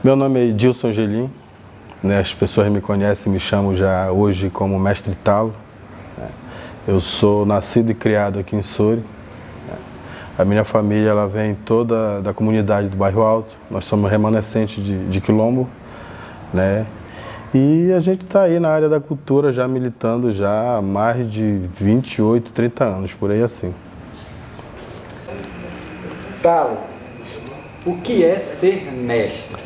Meu nome é Edilson Angelim, né? As pessoas me conhecem, me chamam já hoje como Mestre Talo. Eu sou nascido e criado aqui em Soure. A minha família ela vem toda da comunidade do Bairro Alto, nós somos remanescentes de Quilombo, né? E a gente está aí na área da cultura já militando já há mais de 28, 30 anos, por aí assim. Talo, o que é ser mestre?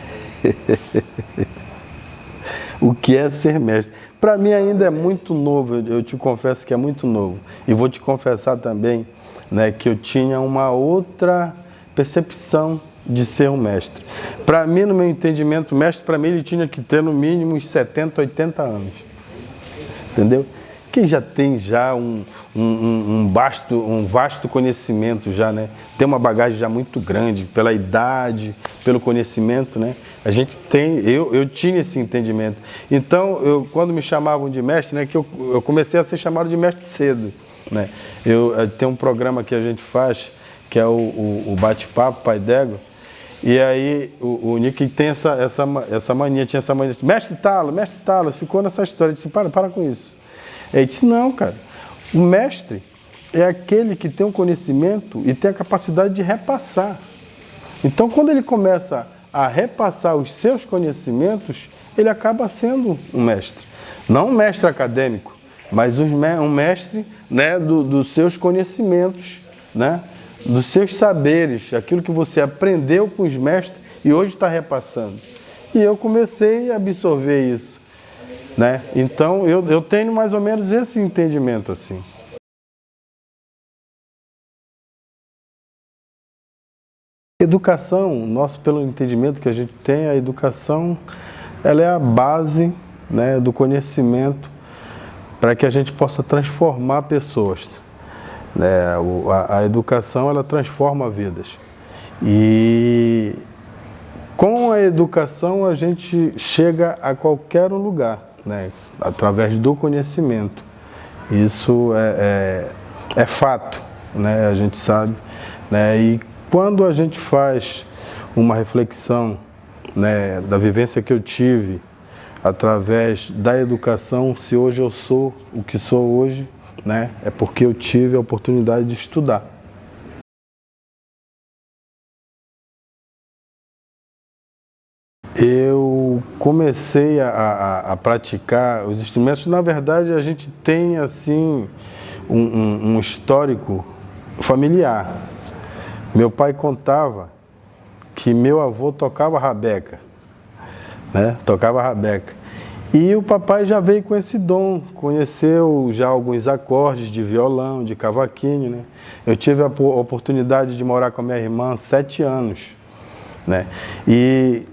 O que é ser mestre? Para mim ainda é muito novo, eu te confesso que é muito novo. E vou te confessar também, né, que eu tinha uma outra percepção de ser um mestre. Para mim, no meu entendimento, mestre, para mim, ele tinha que ter no mínimo uns 70, 80 anos. Entendeu? Quem já tem já um vasto conhecimento já, né? Tem uma bagagem já muito grande pela idade, pelo conhecimento, né? A gente tem, eu tinha esse entendimento. Então, quando me chamavam de mestre, né, que eu comecei a ser chamado de mestre cedo, né? Eu tenho um programa que a gente faz, que é o Bate-Papo Pai d'Égua, e aí o Nick tem essa mania, tinha essa mania, mestre Talo, ficou nessa história, eu disse, para com isso. Ele disse, não, cara, o mestre é aquele que tem um conhecimento e tem a capacidade de repassar. Então, quando ele começa a repassar os seus conhecimentos, ele acaba sendo um mestre. Não um mestre acadêmico, mas um mestre, né, dos seus conhecimentos, né, dos seus saberes, aquilo que você aprendeu com os mestres e hoje está repassando. E eu comecei a absorver isso. Né? Então, eu tenho mais ou menos esse entendimento assim. Educação, pelo entendimento que a gente tem, a educação ela é a base, né, do conhecimento para que a gente possa transformar pessoas. Né? A educação ela transforma vidas. E com a educação a gente chega a qualquer lugar. Né, através do conhecimento. Isso é fato, né, a gente sabe. Né, e quando a gente faz uma reflexão, né, da vivência que eu tive através da educação, se hoje eu sou o que sou hoje, né, é porque eu tive a oportunidade de estudar. Eu comecei a praticar os instrumentos. Na verdade, a gente tem assim um histórico familiar. Meu pai contava que meu avô tocava rabeca, né? Tocava rabeca. E o papai já veio com esse dom, conheceu já alguns acordes de violão, de cavaquinho, né? Eu tive a oportunidade de morar com a minha irmã 7 anos, né? E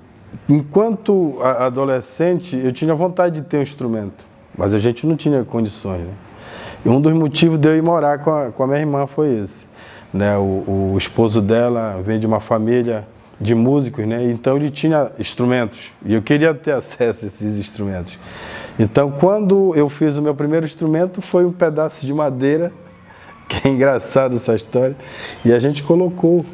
enquanto adolescente, eu tinha vontade de ter um instrumento, mas a gente não tinha condições, né? E um dos motivos de eu ir morar com a minha irmã foi esse, né? O esposo dela vem de uma família de músicos, né? Então ele tinha instrumentos e eu queria ter acesso a esses instrumentos. Então, quando eu fiz o meu primeiro instrumento, foi um pedaço de madeira, que é engraçado essa história, e a gente colocou,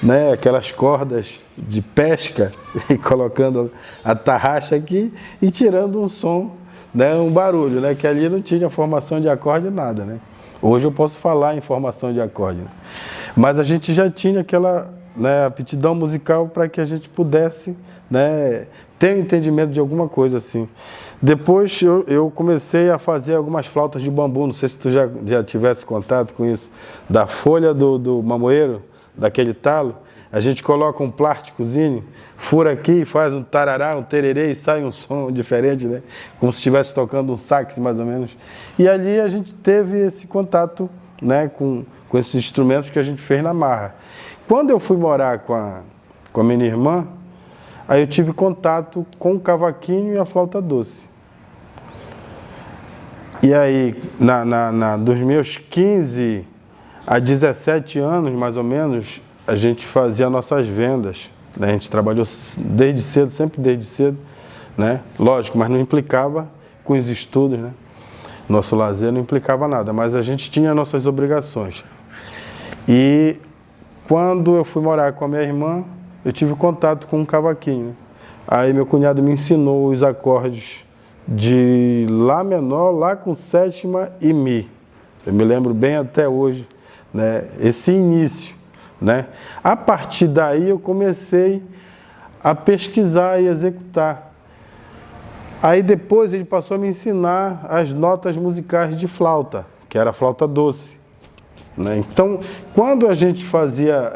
né, aquelas cordas de pesca e colocando a tarraxa aqui e tirando um som, né, um barulho, né, que ali não tinha formação de acorde nada, né. Hoje eu posso falar em formação de acorde, né? Mas a gente já tinha aquela, né, aptidão musical para que a gente pudesse, né, ter um entendimento de alguma coisa assim. Depois eu comecei a fazer algumas flautas de bambu, não sei se tu já tivesse contato com isso, da folha do mamoeiro, daquele talo, a gente coloca um plásticozinho, fura aqui, faz um tarará, um tererê e sai um som diferente, né? Como se estivesse tocando um sax, mais ou menos. E ali a gente teve esse contato, né, com esses instrumentos que a gente fez na marra. Quando eu fui morar com a minha irmã, aí eu tive contato com o cavaquinho e a flauta doce. E aí, dos meus 15 a 17 anos, mais ou menos, a gente fazia nossas vendas, né? A gente trabalhou desde cedo, sempre desde cedo, né? Lógico, mas não implicava com os estudos, né? Nosso lazer não implicava nada, mas a gente tinha nossas obrigações. E quando eu fui morar com a minha irmã, eu tive contato com um cavaquinho. Aí meu cunhado me ensinou os acordes de Lá menor, Lá com sétima e Mi. Eu me lembro bem até hoje, né, esse início, né? A partir daí eu comecei a pesquisar e executar. Aí depois ele passou a me ensinar as notas musicais de flauta, que era a flauta doce, né? Então, quando a gente fazia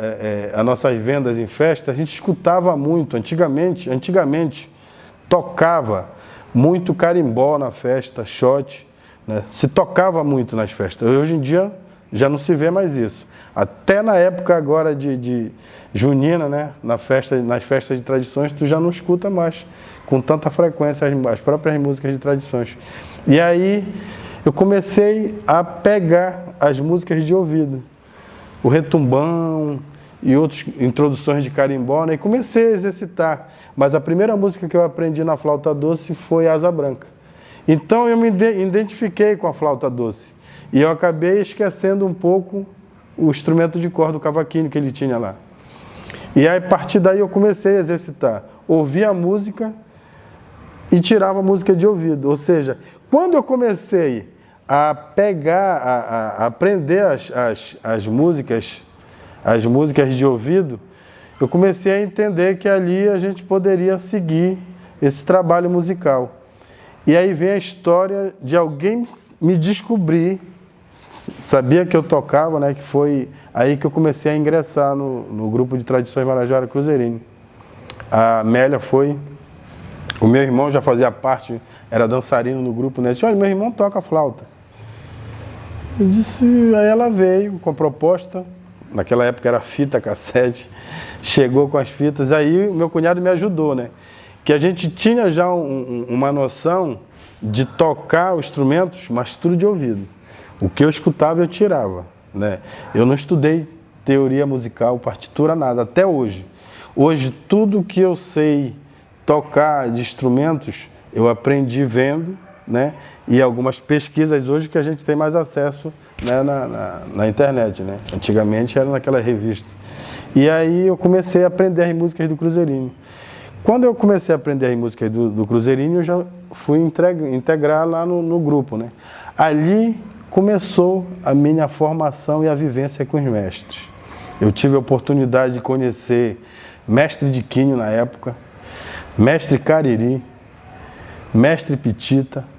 as nossas vendas em festa, a gente escutava muito. Antigamente tocava muito carimbó na festa, shot, né? Se tocava muito nas festas. Hoje em dia já não se vê mais isso. Até na época agora de junina, né? Nas festas de tradições, tu já não escuta mais com tanta frequência as próprias músicas de tradições. E aí eu comecei a pegar as músicas de ouvido, o retumbão e outras introduções de carimbó, né? E comecei a exercitar. Mas a primeira música que eu aprendi na flauta doce foi Asa Branca. Então eu me identifiquei com a flauta doce. E eu acabei esquecendo um pouco o instrumento de corda, o cavaquinho que ele tinha lá. E aí, a partir daí eu comecei a exercitar. Ouvia a música e tirava a música de ouvido. Ou seja, quando eu comecei a pegar, a aprender as músicas de ouvido, eu comecei a entender que ali a gente poderia seguir esse trabalho musical. E aí vem a história de alguém me descobrir, sabia que eu tocava, né? Que foi aí que eu comecei a ingressar no grupo de tradições Marajara Cruzeirinho. A Amélia foi, o meu irmão já fazia parte, era dançarino no grupo, né? Disse, olha, meu irmão toca flauta. Eu disse, aí ela veio com a proposta, naquela época era fita cassete, chegou com as fitas, aí meu cunhado me ajudou, né? Que a gente tinha já uma noção de tocar os instrumentos, mas tudo de ouvido. O que eu escutava eu tirava, né? Eu não estudei teoria musical, partitura, nada, até hoje. Hoje tudo que eu sei tocar de instrumentos, eu aprendi vendo, né? E algumas pesquisas hoje que a gente tem mais acesso, né, na internet, né? Antigamente era naquela revista. E aí eu comecei a aprender as músicas do Cruzeirinho. Quando eu comecei a aprender as músicas do Cruzeirinho, eu já fui integrar lá no grupo, né? Ali começou a minha formação e a vivência com os mestres. Eu tive a oportunidade de conhecer mestre Diquinho na época, mestre Cariri, mestre Pitita,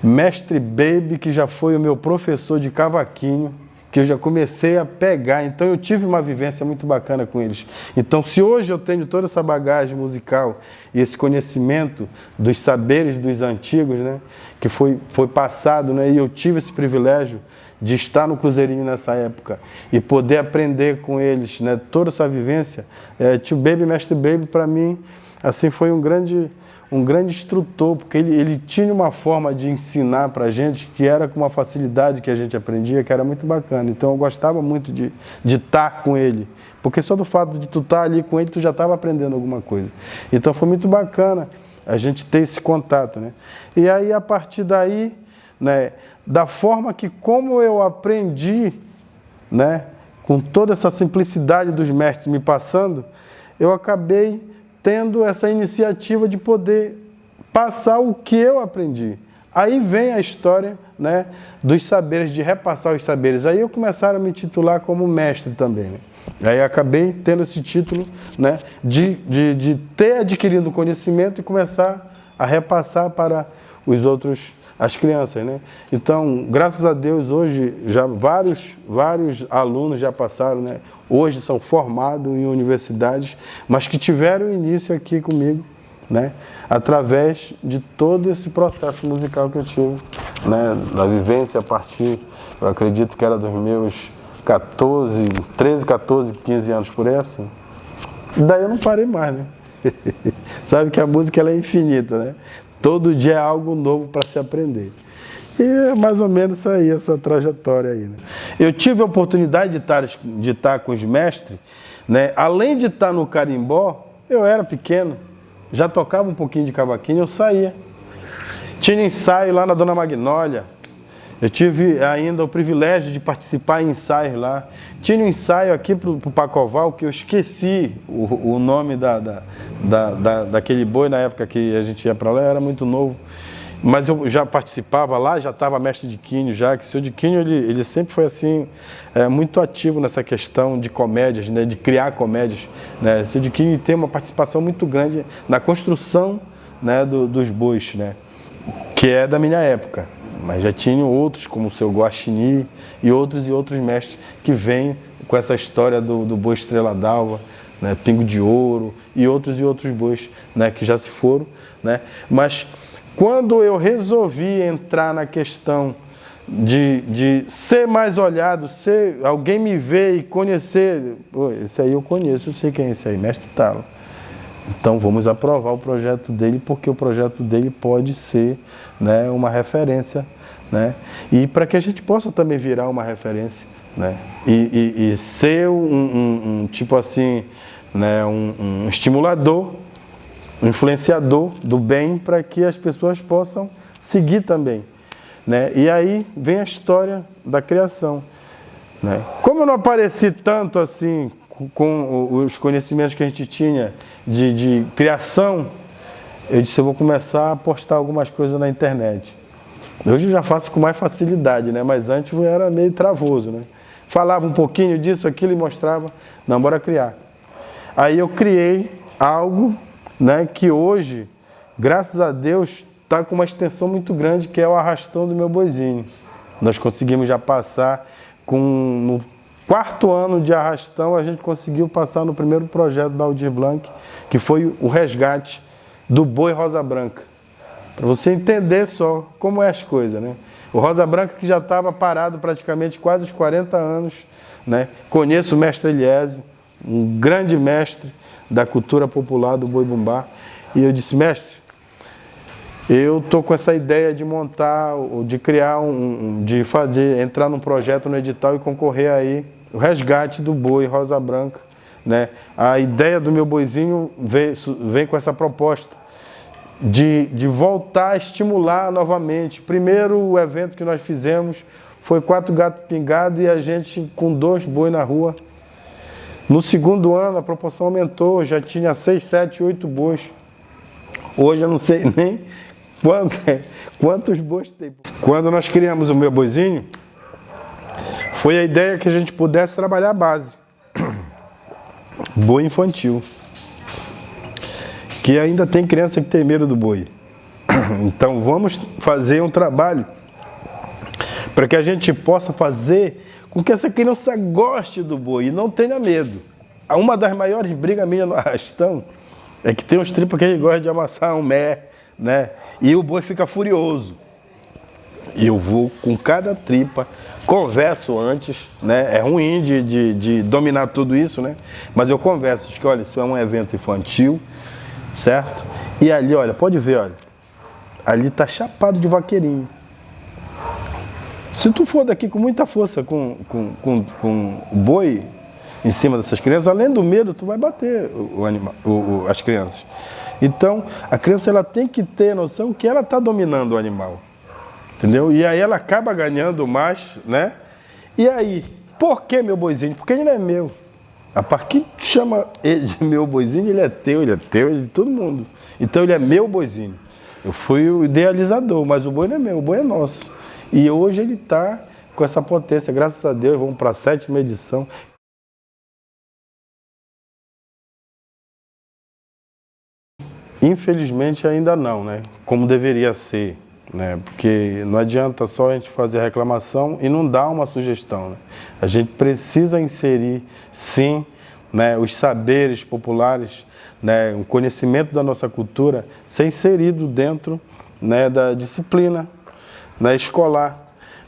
mestre Baby, que já foi o meu professor de cavaquinho, que eu já comecei a pegar. Então eu tive uma vivência muito bacana com eles. Então, se hoje eu tenho toda essa bagagem musical e esse conhecimento dos saberes dos antigos, né, que foi passado, né, e eu tive esse privilégio de estar no Cruzeirinho nessa época e poder aprender com eles, né, toda essa vivência, tio Baby, mestre Baby, para mim, assim, foi um grande instrutor, porque ele tinha uma forma de ensinar para a gente que era com uma facilidade que a gente aprendia, que era muito bacana. Então eu gostava muito de estar com ele, porque só do fato de tu estar ali com ele, tu já estava aprendendo alguma coisa. Então foi muito bacana a gente ter esse contato, né? E aí, a partir daí, né, da forma que como eu aprendi, né, com toda essa simplicidade dos mestres me passando, eu acabei tendo essa iniciativa de poder passar o que eu aprendi. Aí vem a história, né, dos saberes, de repassar os saberes. Aí eu começaram a me titular como mestre também, né? Aí acabei tendo esse título, né, de ter adquirido conhecimento e começar a repassar para os outros, as crianças, né? Então, graças a Deus, hoje já vários alunos já passaram, né? Hoje são formados em universidades, mas que tiveram início aqui comigo, né? Através de todo esse processo musical que eu tive, né? Da vivência a partir, eu acredito que era dos meus 13, 14, 15 anos por aí, assim. Daí eu não parei mais, né? Sabe que a música ela é infinita, né? Todo dia é algo novo para se aprender. E é mais ou menos isso aí, essa trajetória aí, né? Eu tive a oportunidade de estar com os mestres, né? Além de estar no carimbó, eu era pequeno, já tocava um pouquinho de cavaquinho, eu saía. Tinha ensaio lá na Dona Magnólia, Eu tive ainda o privilégio de participar em ensaios lá. Tinha um ensaio aqui para o Pacoval, que eu esqueci o nome daquele boi na época que a gente ia para lá, eu era muito novo. Mas eu já participava lá, já estava mestre de Quinho já, que o senhor de Quinho, ele sempre foi assim, muito ativo nessa questão de comédias, né, de criar comédias. Né? O senhor de Quinho tem uma participação muito grande na construção, né, dos bois, né, que é da minha época. Mas já tinham outros, como o seu Guaxinim e outros mestres que vêm com essa história do boi Estrela d'Alva, né, Pingo de Ouro e outros bois, né, que já se foram. Né? Mas quando eu resolvi entrar na questão de ser mais olhado, alguém me ver e conhecer, pô, esse aí eu conheço, eu sei quem é esse aí, Mestre Talo. Então vamos aprovar o projeto dele, porque o projeto dele pode ser, né, uma referência, né? E para que a gente possa também virar uma referência, né? E ser tipo assim, né, um estimulador, um influenciador do bem, para que as pessoas possam seguir também, né? E aí vem a história da criação, né? Como eu não apareci tanto assim com os conhecimentos que a gente tinha de criação, eu disse, eu vou começar a postar algumas coisas na internet. Hoje eu já faço com mais facilidade, né? Mas antes eu era meio travoso, né? Falava um pouquinho disso, aquilo e mostrava, não, bora criar. Aí eu criei algo, né, que hoje, graças a Deus, está com uma extensão muito grande, que é o arrastão do meu boizinho. Nós conseguimos já passar no 4º ano de arrastão, a gente conseguiu passar no primeiro projeto da Aldir Blanc, que foi o resgate do boi Rosa Branca. Para você entender só como é as coisas, né? O Rosa Branca, que já estava parado praticamente quase os 40 anos, né? Conheço o mestre Eliésio, um grande mestre da cultura popular do boi bumbá, e eu disse, mestre, eu estou com essa ideia de montar, de criar, entrar num projeto no edital e concorrer aí, o resgate do boi Rosa Branca, né? A ideia do meu boizinho vem com essa proposta de voltar a estimular novamente. Primeiro, o evento que nós fizemos foi 4 gatos pingados e a gente com 2 boi na rua. No 2º ano, a proporção aumentou, já tinha 6, 7, 8 bois. Hoje eu não sei nem quantos bois tem. Quando nós criamos o meu boizinho, foi a ideia que a gente pudesse trabalhar a base. Boi infantil. Que ainda tem criança que tem medo do boi. Então vamos fazer um trabalho para que a gente possa fazer com que essa criança goste do boi e não tenha medo. Uma das maiores brigas minhas no arrastão é que tem uns tripas que a gente gosta de amassar um mé, né? E o boi fica furioso. E eu vou com cada tripa, converso antes, né? É ruim de dominar tudo isso, né? Mas eu converso, diz que olha, isso é um evento infantil, certo? E ali, olha, pode ver, olha, ali tá chapado de vaqueirinho. Se tu for daqui com muita força com o boi em cima dessas crianças, além do medo, tu vai bater as crianças. Então, a criança ela tem que ter noção que ela está dominando o animal. Entendeu? E aí ela acaba ganhando mais, né? E aí, por que meu boizinho? Porque ele não é meu. A partir que tu chama ele de meu boizinho, ele é teu, ele é de todo mundo. Então ele é meu boizinho. Eu fui o idealizador, mas o boi não é meu, o boi é nosso. E hoje ele está com essa potência, graças a Deus, vamos para a 7ª edição. Infelizmente ainda não, né? Como deveria ser, né? Porque não adianta só a gente fazer a reclamação e não dar uma sugestão, né? A gente precisa inserir, sim, né, os saberes populares, né, o conhecimento da nossa cultura ser inserido dentro, né, da disciplina, né, escolar,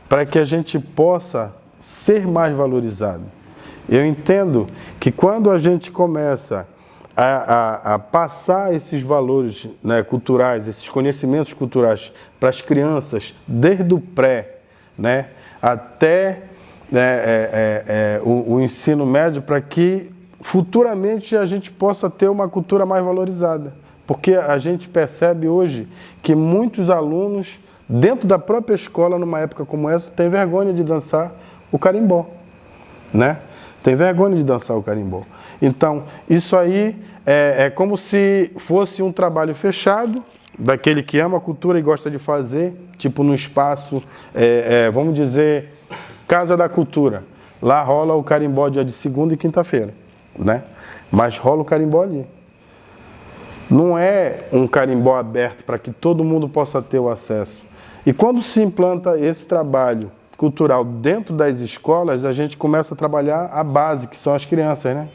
para que a gente possa ser mais valorizado. Eu entendo que quando a gente começa a passar esses valores, né, culturais, esses conhecimentos culturais para as crianças, desde o pré, né, até o ensino médio, para que futuramente a gente possa ter uma cultura mais valorizada. Porque a gente percebe hoje que muitos alunos dentro da própria escola, numa época como essa, tem vergonha de dançar o carimbó, né? Tem vergonha de dançar o carimbó. Então, isso aí é como se fosse um trabalho fechado, daquele que ama a cultura e gosta de fazer, tipo no espaço, vamos dizer, Casa da Cultura. Lá rola o carimbó dia de segunda e quinta-feira, né? Mas rola o carimbó ali. Não é um carimbó aberto para que todo mundo possa ter o acesso. E quando se implanta esse trabalho cultural dentro das escolas, a gente começa a trabalhar a base, que são as crianças, né?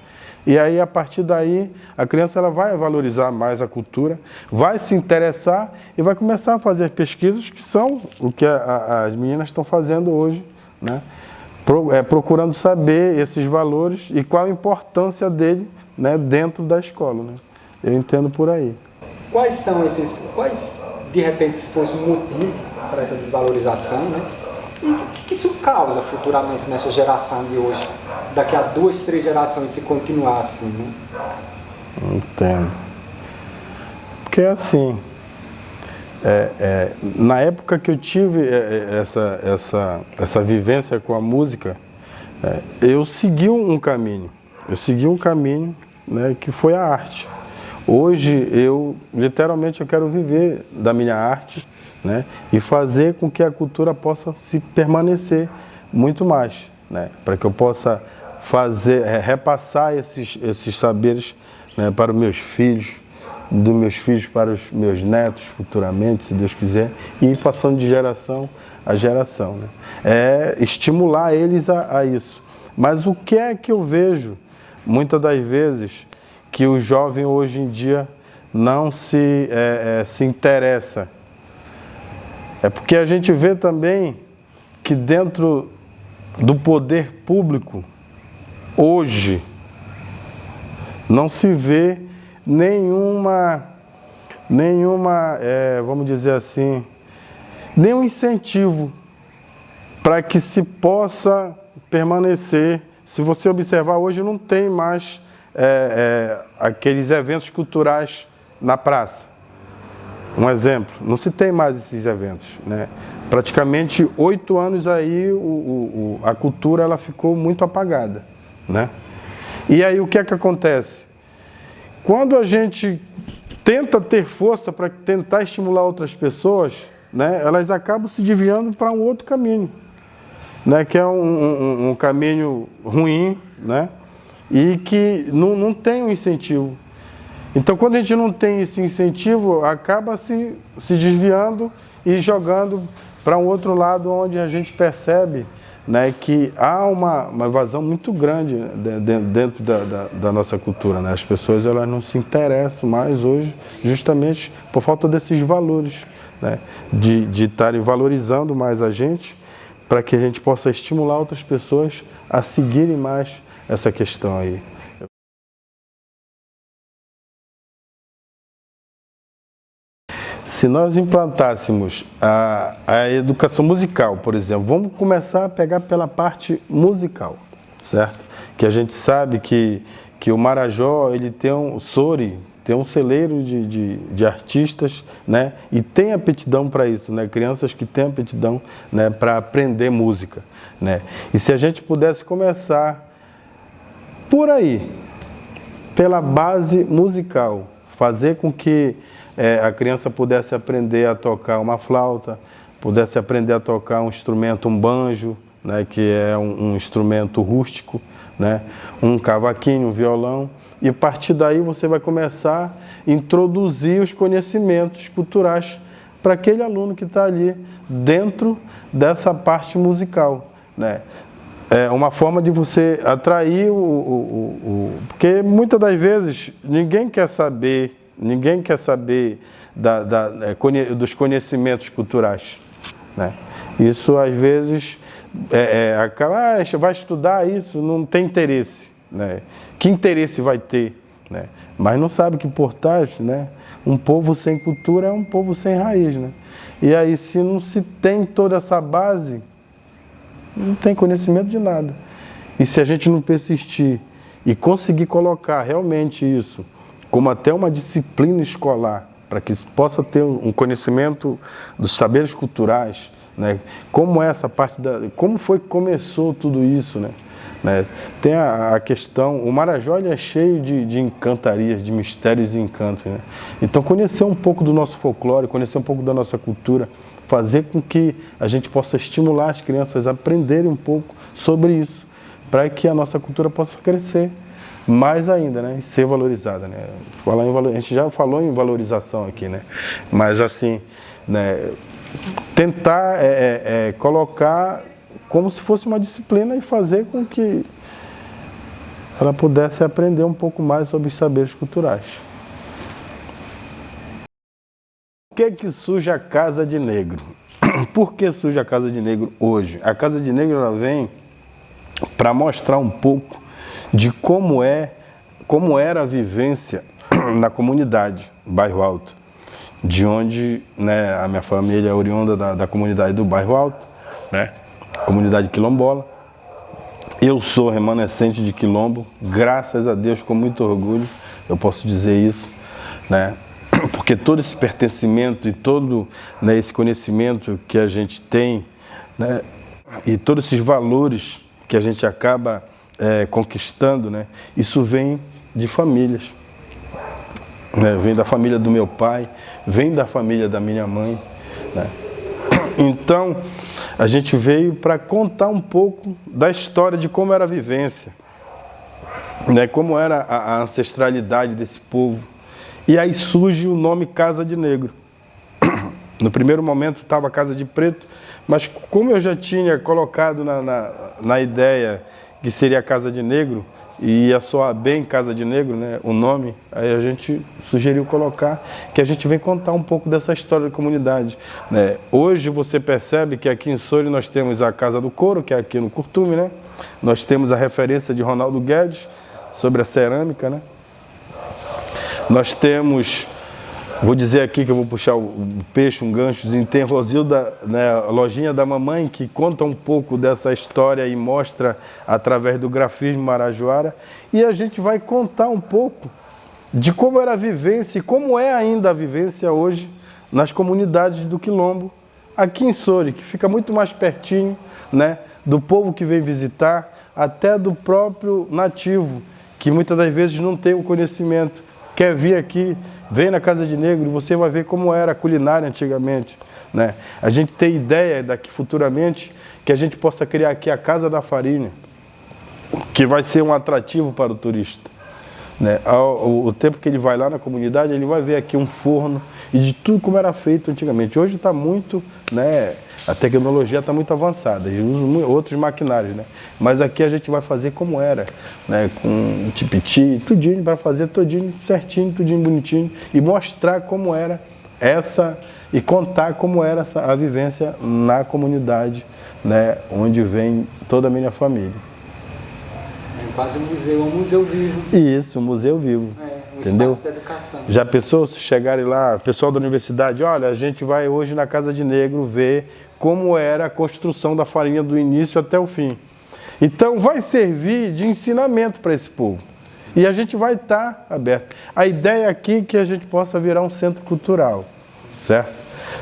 E aí, a partir daí, a criança ela vai valorizar mais a cultura, vai se interessar e vai começar a fazer pesquisas, que são o que as meninas estão fazendo hoje, né? Procurando saber esses valores e qual a importância dele, né, dentro da escola, né? Eu entendo por aí. Quais, de repente, se fosse um motivo para essa desvalorização, né? E o que isso causa futuramente nessa geração de hoje? Daqui a 2, 3 gerações, se continuar assim, né? Entendo. Porque assim, na época que eu tive essa vivência com a música, eu segui um caminho. Eu segui um caminho, né, que foi a arte. Hoje, literalmente, eu quero viver da minha arte, né, e fazer com que a cultura possa se permanecer muito mais, né, para que eu possa repassar esses saberes, né, para os meus filhos, dos meus filhos para os meus netos futuramente, se Deus quiser, e ir passando de geração a geração, né. Estimular eles a isso. Mas o que é que eu vejo, muitas das vezes, que o jovem hoje em dia não se interessa? É porque a gente vê também que dentro do poder público, hoje, não se vê nenhuma, vamos dizer assim, nenhum incentivo para que se possa permanecer. Se você observar, hoje não tem mais aqueles eventos culturais na praça. Um exemplo, não se tem mais esses eventos, né? Praticamente 8 anos aí a cultura ela ficou muito apagada, né? E aí o que é que acontece? Quando a gente tenta ter força para tentar estimular outras pessoas, né, elas acabam se desviando para um outro caminho, né, que é um caminho ruim, né, e que não tem um incentivo. Então, quando a gente não tem esse incentivo, acaba se desviando e jogando para um outro lado, onde a gente percebe, né, que há uma evasão muito grande dentro da nossa cultura, né? As pessoas elas não se interessam mais hoje, justamente por falta desses valores, né, de estarem valorizando mais a gente, para que a gente possa estimular outras pessoas a seguirem mais essa questão aí. Se nós implantássemos a educação musical, por exemplo, vamos começar a pegar pela parte musical, certo? Que a gente sabe que o Marajó, ele tem tem um celeiro de artistas, né? E tem aptidão para isso, né? Crianças que têm aptidão, né, para aprender música, né? E se a gente pudesse começar por aí, pela base musical, fazer com que a criança pudesse aprender a tocar uma flauta, pudesse aprender a tocar um instrumento, um banjo, né, que é um instrumento rústico, né, um cavaquinho, um violão, e a partir daí você vai começar a introduzir os conhecimentos culturais para aquele aluno que está ali dentro dessa parte musical, né. É uma forma de você atrair porque muitas das vezes ninguém quer saber dos conhecimentos culturais, né? Isso às vezes acaba, vai estudar isso, não tem interesse, né? Que interesse vai ter, né? Mas não sabe que por trás, né, um povo sem cultura é um povo sem raiz, né? E aí, se não se tem toda essa base, não tem conhecimento de nada. E se a gente não persistir e conseguir colocar realmente isso como até uma disciplina escolar, para que possa ter um conhecimento dos saberes culturais, né? Como é essa parte como foi que começou tudo isso, né? Tem a questão, o Marajó ele é cheio de encantarias, de mistérios e encantos, né? Então conhecer um pouco do nosso folclore, conhecer um pouco da nossa cultura, fazer com que a gente possa estimular as crianças a aprenderem um pouco sobre isso, para que a nossa cultura possa crescer mais ainda, né? E ser valorizada, né? A gente já falou em valorização aqui, né? Mas assim, né? Tentar colocar como se fosse uma disciplina e fazer com que ela pudesse aprender um pouco mais sobre os saberes culturais. Por que suja a casa de negro? Por que suja a casa de negro hoje? A casa de negro ela vem para mostrar um pouco de como era a vivência na comunidade, Bairro Alto, de onde, né, a minha família é oriunda da comunidade do Bairro Alto, né, comunidade quilombola. Eu sou remanescente de quilombo, graças a Deus, com muito orgulho, eu posso dizer isso, né, porque todo esse pertencimento e todo, né, esse conhecimento que a gente tem, né, e todos esses valores que a gente acaba conquistando, né, isso vem de famílias, né, vem da família do meu pai, vem da família da minha mãe, né. Então, a gente veio para contar um pouco da história de como era a vivência, né, como era a ancestralidade desse povo. E aí surge o nome Casa de Negro. No primeiro momento estava Casa de Preto, mas como eu já tinha colocado na ideia que seria Casa de Negro, e ia soar bem Casa de Negro, né, o nome, aí a gente sugeriu colocar, que a gente vem contar um pouco dessa história da comunidade, né. Hoje você percebe que aqui em Soure nós temos a Casa do Couro, que é aqui no Curtume, né? Nós temos a referência de Ronaldo Guedes sobre a cerâmica, né? Nós temos, vou dizer aqui que eu vou puxar o peixe, um ganchozinho, tem Rosilda, né, a lojinha da mamãe, que conta um pouco dessa história e mostra através do grafismo marajoara. E a gente vai contar um pouco de como era a vivência e como é ainda a vivência hoje nas comunidades do Quilombo, aqui em Soure, que fica muito mais pertinho, né, do povo que vem visitar, até do próprio nativo, que muitas das vezes não tem o conhecimento. Quer vir aqui, vem na Casa de Negro e você vai ver como era a culinária antigamente, né? A gente tem ideia daqui futuramente que a gente possa criar aqui a Casa da Farinha, que vai ser um atrativo para o turista, né? O tempo que ele vai lá na comunidade, ele vai ver aqui um forno e de tudo como era feito antigamente. Hoje está muito, né, a tecnologia está muito avançada, eles usam outros maquinários, né? Mas aqui a gente vai fazer como era, né? Com tipiti, tudinho, para fazer todinho certinho, tudinho bonitinho, e mostrar como era e contar como era a vivência na comunidade, né? Onde vem toda a minha família. É quase um museu vivo. Isso, um museu vivo. Entendeu? Espaço da educação. Já pensou se chegarem lá, pessoal da universidade, olha, a gente vai hoje na Casa de Negro ver como era a construção da farinha do início até o fim. Então vai servir de ensinamento para esse povo. E a gente vai estar aberto. A ideia aqui é que a gente possa virar um centro cultural, certo?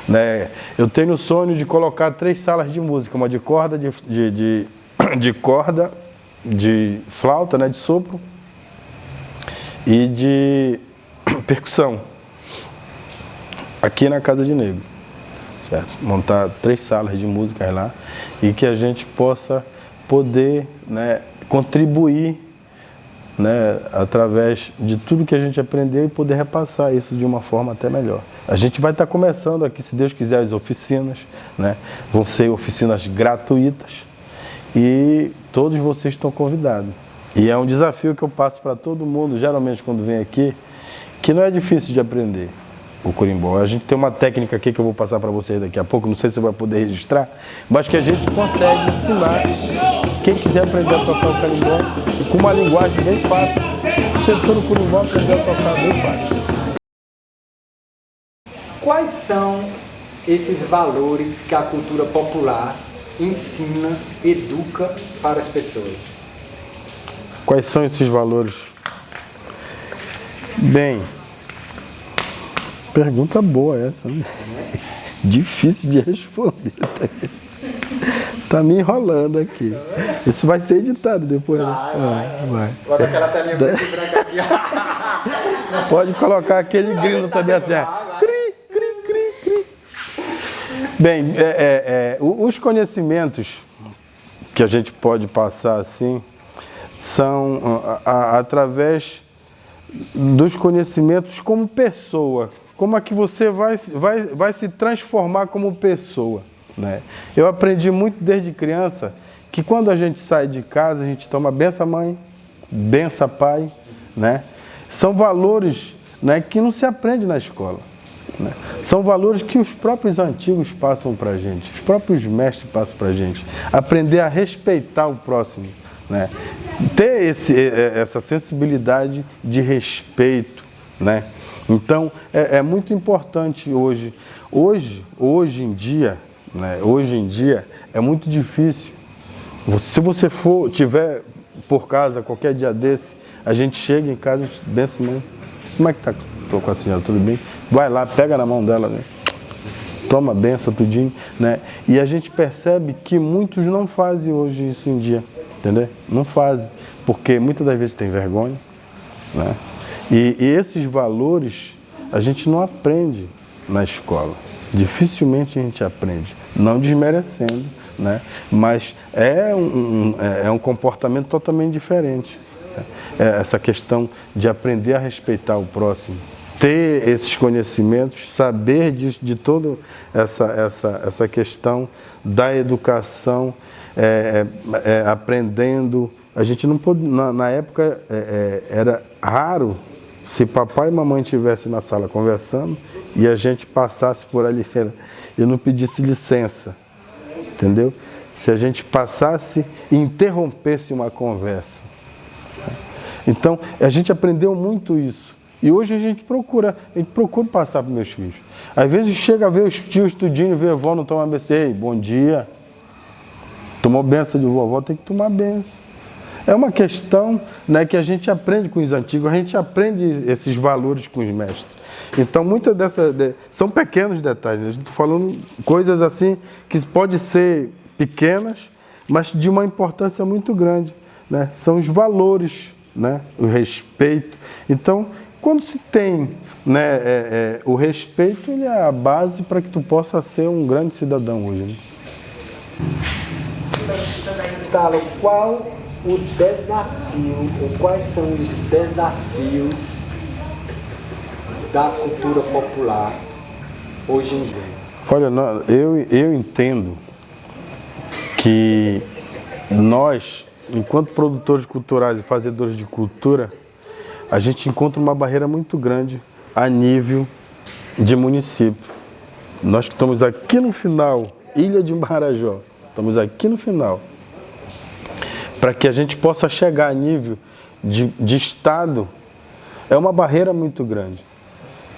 Né? Eu tenho o sonho de colocar 3 salas de música, uma de corda, de corda, de flauta, né, de sopro, e de percussão, aqui na Casa de Negro, certo? Montar 3 salas de música lá e que a gente possa poder, né, contribuir, né, através de tudo que a gente aprendeu e poder repassar isso de uma forma até melhor. A gente vai estar começando aqui, se Deus quiser, as oficinas, né? Vão ser oficinas gratuitas e todos vocês estão convidados. E é um desafio que eu passo para todo mundo, geralmente quando vem aqui, que não é difícil de aprender o corimbó. A gente tem uma técnica aqui que eu vou passar para vocês daqui a pouco, não sei se você vai poder registrar, mas que a gente consegue ensinar quem quiser aprender a tocar o carimbó com uma linguagem bem fácil. Você todo corimbó aprender a tocar bem fácil. Quais são esses valores que a cultura popular ensina, educa para as pessoas? Quais são esses valores? Bem, Pergunta boa essa, né? Difícil de responder. Tá me enrolando aqui. Isso vai ser editado depois, né? Vai. Bota aquela telinha preta e branca aqui. Pode colocar aquele grilo também assim. Cri, cri, cri, cri. Bem, os conhecimentos que a gente pode passar assim são através dos conhecimentos como pessoa. Como é que você vai se transformar como pessoa, né? Eu aprendi muito desde criança que quando a gente sai de casa, a gente toma benção mãe, benção pai, né? São valores, né, que não se aprende na escola, né? São valores que os próprios antigos passam para a gente, os próprios mestres passam para a gente. Aprender a respeitar o próximo, né? Ter essa sensibilidade de respeito, né? Então, é muito importante hoje. Hoje em dia, né? Hoje em dia é muito difícil. Se você tiver por casa qualquer dia desse, a gente chega em casa e benção, mãe. Como é que tá? Tô com a senhora, tudo bem? Vai lá, pega na mão dela, né? Toma benção, tudinho, né? E a gente percebe que muitos não fazem hoje isso em dia, entendeu? Não fazem, porque muitas das vezes tem vergonha, né? E esses valores a gente não aprende na escola. Dificilmente a gente aprende, não desmerecendo, né? Mas é um comportamento totalmente diferente. Essa questão de aprender a respeitar o próximo, ter esses conhecimentos, saber de toda essa questão da educação, aprendendo. A gente não pode, na época era raro se papai e mamãe estivessem na sala conversando e a gente passasse por ali e não pedisse licença, entendeu? Se a gente passasse e interrompesse uma conversa. Então, a gente aprendeu muito isso. E hoje a gente procura passar para os meus filhos. Às vezes chega a ver os tios tudinho, ver a avó não tomar benção. Ei, bom dia. Tomou benção de vovó, tem que tomar benção. É uma questão, né, que a gente aprende com os antigos, a gente aprende esses valores com os mestres. Então, muitas são pequenos detalhes. Né? A gente está falando coisas assim que podem ser pequenas, mas de uma importância muito grande. Né? São os valores, né? O respeito. Então, quando se tem, né, o respeito, ele é a base para que tu possa ser um grande cidadão hoje. Né? Talo, qual o desafio, ou quais são os desafios da cultura popular hoje em dia? Olha, eu entendo que nós, enquanto produtores culturais e fazedores de cultura, a gente encontra uma barreira muito grande a nível de município. Nós que estamos aqui no final, Ilha de Marajó, estamos aqui no final, para que a gente possa chegar a nível de estado, é uma barreira muito grande.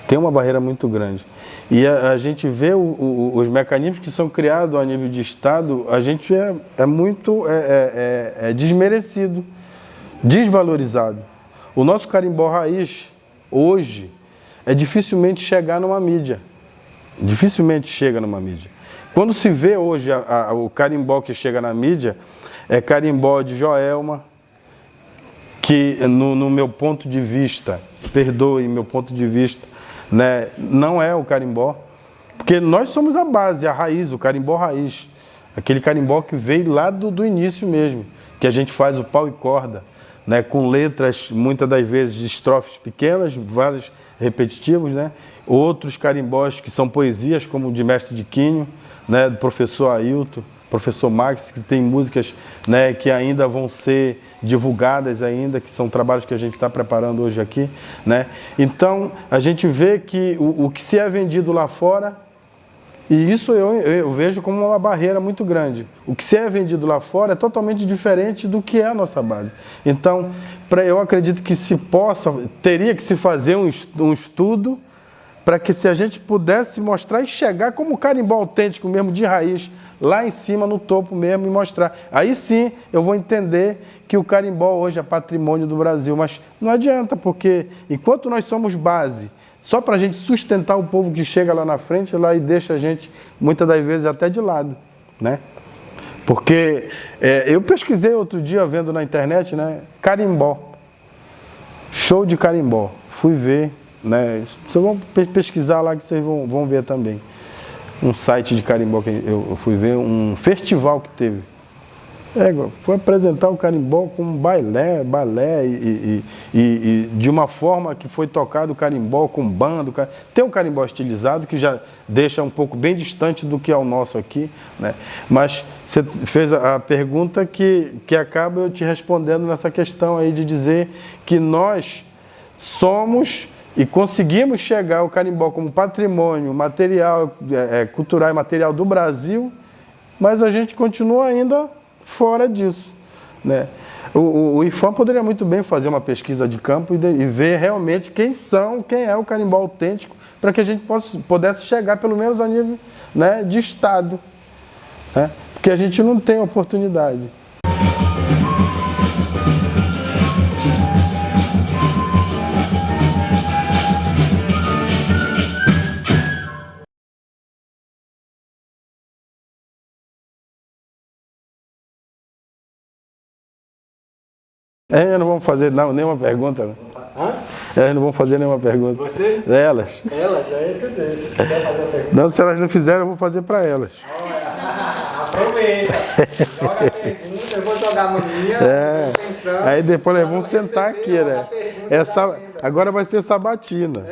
Tem uma barreira muito grande. E a gente vê os mecanismos que são criados a nível de estado, a gente é muito desmerecido, desvalorizado. O nosso carimbó raiz, hoje, dificilmente chegar numa mídia. Dificilmente chega numa mídia. Quando se vê hoje o carimbó que chega na mídia, é carimbó de Joelma, que no meu ponto de vista, perdoe meu ponto de vista, né, não é o carimbó, porque nós somos a base, a raiz, o carimbó raiz, aquele carimbó que veio lá do início mesmo, que a gente faz o pau e corda, né, com letras muitas das vezes de estrofes pequenas, vários repetitivos, né, outros carimbós que são poesias, como o de Mestre de Quinho, né, do professor Ailton, professor Max, que tem músicas, né, que ainda vão ser divulgadas ainda, que são trabalhos que a gente está preparando hoje aqui, né? Então, a gente vê que o que se é vendido lá fora, e isso eu vejo como uma barreira muito grande. O que se é vendido lá fora é totalmente diferente do que é a nossa base. Então, eu acredito que teria que se fazer um estudo para que se a gente pudesse mostrar e chegar como carimbó autêntico mesmo, de raiz, lá em cima, no topo mesmo, e mostrar. Aí sim eu vou entender que o carimbó hoje é patrimônio do Brasil, mas não adianta, porque enquanto nós somos base, só para a gente sustentar o povo que chega lá na frente lá e deixa a gente, muitas das vezes, até de lado, né? Porque eu pesquisei outro dia, vendo na internet, né? Carimbó. Show de carimbó. Fui ver, né? Vocês vão pesquisar lá que vocês vão ver também. Um site de carimbó que eu fui ver, um festival que teve. Foi apresentar o carimbó com balé e de uma forma que foi tocado o carimbó com bando. Tem um carimbó estilizado que já deixa um pouco bem distante do que é o nosso aqui, né? Mas você fez a pergunta que acaba eu te respondendo nessa questão aí de dizer que nós somos e conseguimos chegar ao carimbó como patrimônio material, cultural e material do Brasil, mas a gente continua ainda fora disso, né? O IFAM poderia muito bem fazer uma pesquisa de campo e ver realmente quem é o carimbó autêntico, para que a gente pudesse chegar pelo menos a nível, né, de estado, né? Porque a gente não tem oportunidade. Não vão fazer nenhuma pergunta. Né? Hã? Elas não vão fazer nenhuma pergunta. Você? Elas. Elas, é isso que eu disse. Se quiser fazer uma pergunta. Não, se elas não fizerem, eu vou fazer para elas. Aproveita. Joga a pergunta, eu vou jogar a minha. Pensando, aí depois eles vão sentar aqui, né? Agora vai ser sabatina.